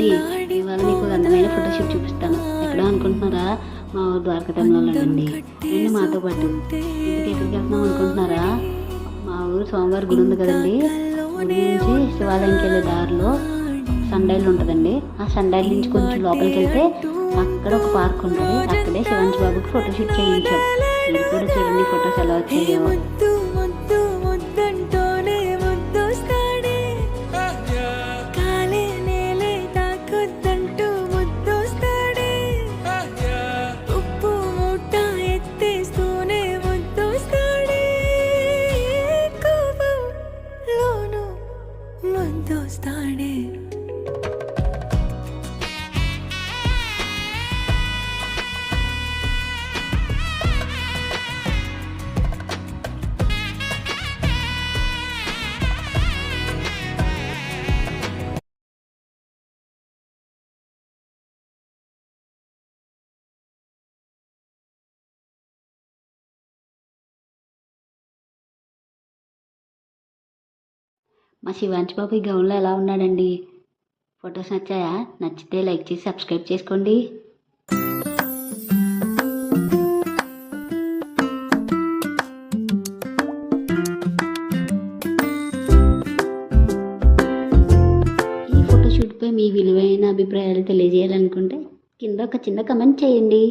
రండి, ఇవాళ మీకు ఒక అందమైన ఫోటోషూట్ చూపిస్తాను. ఎక్కడ అనుకుంటున్నారా? మా ఊరు ద్వారకటంలోనండి. రండి మాతో పాటు. ఇంటికి ఎక్కడికి వెళ్తున్నాం అనుకుంటున్నారా? మా ఊరు సోమవారం గుడి ఉంది కదండి, గుడి నుంచి శివాలయంకి వెళ్ళే దారిలో సండైల్ ఉంటుందండి. ఆ సండైల్ నుంచి కొంచెం లోపలికి వెళ్తే అక్కడ ఒక పార్క్ ఉంటుంది. అక్కడే శివాంశ్ బాబుకి ఫోటోషూట్ చేయించాం. మీరు కూడా చూడండి ఫొటోస్ ఎలా వచ్చాయో. మా శివాంశ్ బాబు ఈ గౌన్లో ఎలా ఉన్నాడండి? ఫొటోస్ నచ్చాయా? నచ్చితే లైక్ చేసి సబ్స్క్రైబ్ చేసుకోండి. ఈ ఫోటోషూట్పై మీ విలువైన అభిప్రాయాలు తెలియజేయాలనుకుంటే కింద ఒక చిన్న కమెంట్ చేయండి.